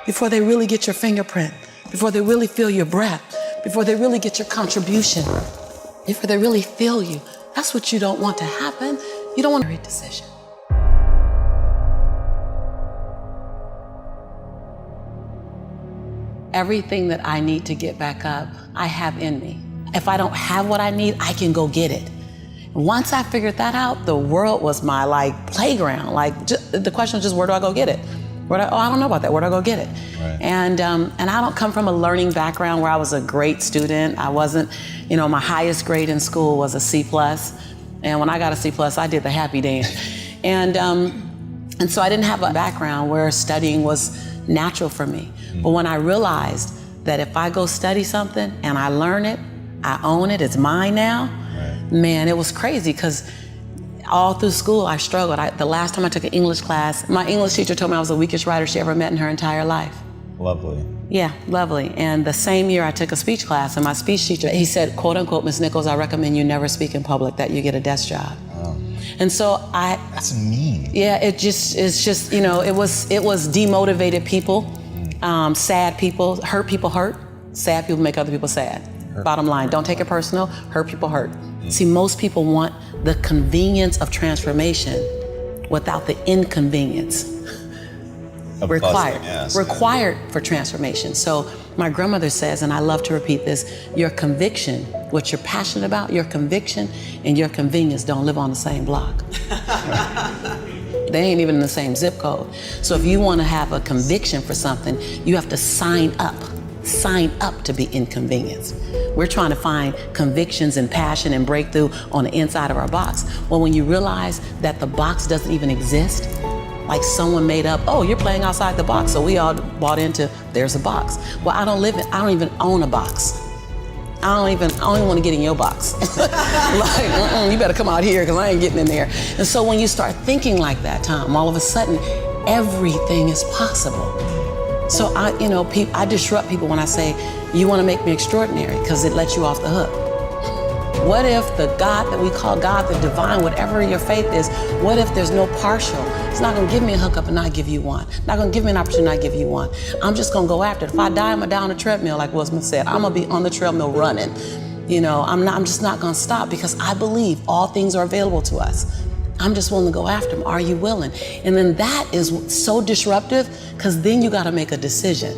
before they really get your fingerprint, before they really feel your breath, before they really get your contribution, before they really feel you. That's what you don't want to happen. You don't want a great decision. Everything that I need to get back up, I have in me. If I don't have what I need, I can go get it. Once I figured that out, the world was my playground. The question was just, where do I go get it? I don't know about that. Where do I go get it? Right. And I don't come from a learning background where I was a great student. I wasn't, my highest grade in school was a C+. And when I got a C+, I did the happy dance. And so I didn't have a background where studying was natural for me. But when I realized that if I go study something and I learn it, I own it, it's mine now, man, it was crazy because all through school I struggled. The last time I took an English class, my English teacher told me I was the weakest writer she ever met in her entire life. Lovely. Yeah, lovely. And the same year I took a speech class, and my speech teacher, he said, quote unquote, Ms. Nichols, I recommend you never speak in public, that you get a desk job. Wow. And so That's mean. Yeah, it's just, it was demotivated people, sad people hurt, sad people make other people sad. Bottom line, don't take it personal, hurt people hurt. See, most people want the convenience of transformation without the inconvenience required for transformation. So my grandmother says, and I love to repeat this, your conviction, what you're passionate about, your conviction and your convenience don't live on the same block. They ain't even in the same zip code. So if you want to have a conviction for something, you have to sign up to be inconvenienced. We're trying to find convictions and passion and breakthrough on the inside of our box. Well, when you realize that the box doesn't even exist, like someone made up, oh, you're playing outside the box, so we all bought into, there's a box. Well, I don't even own a box. I don't even want to get in your box. You better come out here because I ain't getting in there. And so when you start thinking like that, Tom, all of a sudden, everything is possible. So I disrupt people when I say, you want to make me extraordinary, because it lets you off the hook. What if the God that we call God, the divine, whatever your faith is, what if there's no partial? It's not going to give me a hookup and not give you one. Not going to give me an opportunity and not give you one. I'm just going to go after it. If I die, I'm going to die on the treadmill, like Will Smith said. I'm going to be on the treadmill running. I'm just not going to stop, because I believe all things are available to us. I'm just willing to go after them. Are you willing? And then that is so disruptive, because then you got to make a decision.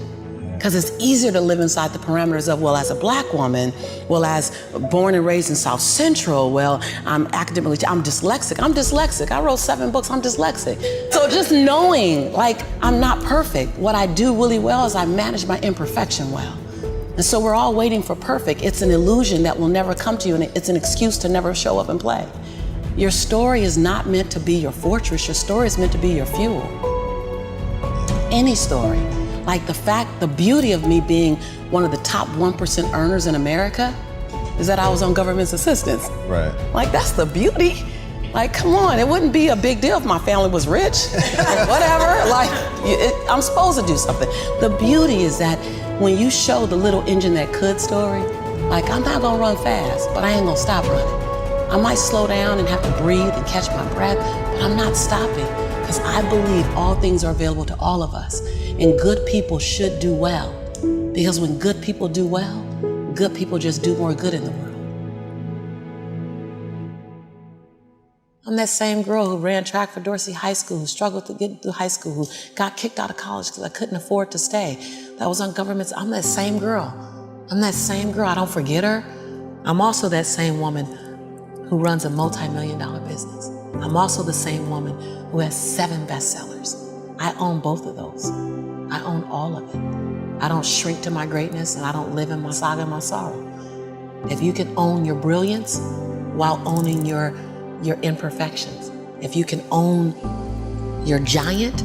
Because it's easier to live inside the parameters of, well, as a Black woman, well, as born and raised in South Central, well, I'm dyslexic. I wrote 7 books, I'm dyslexic. So just knowing, I'm not perfect. What I do really well is I manage my imperfection well. And so we're all waiting for perfect. It's an illusion that will never come to you, and it's an excuse to never show up and play. Your story is not meant to be your fortress. Your story is meant to be your fuel. Any story. The beauty of me being one of the top 1% earners in America is that I was on government's assistance. Right. That's the beauty. Come on, it wouldn't be a big deal if my family was rich or whatever. I'm supposed to do something. The beauty is that when you show the little engine that could story, I'm not gonna run fast, but I ain't gonna stop running. I might slow down and have to breathe and catch my breath, but I'm not stopping, because I believe all things are available to all of us. And good people should do well, because when good people do well, good people just do more good in the world. I'm that same girl who ran track for Dorsey High School, who struggled to get through high school, who got kicked out of college because I couldn't afford to stay. That was on government's. I'm that same girl. I don't forget her. I'm also that same woman who runs a multi-million-dollar business. I'm also the same woman who has 7 bestsellers. I own both of those. I own all of it. I don't shrink to my greatness, and I don't live in my saga and my sorrow. If you can own your brilliance while owning your imperfections, if you can own your giant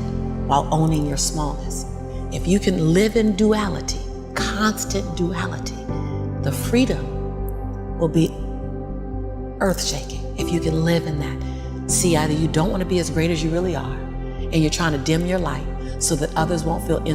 while owning your smallness, if you can live in duality, constant duality, the freedom will be earth-shaking if you can live in that. See, either you don't want to be as great as you really are, and you're trying to dim your light so that others won't feel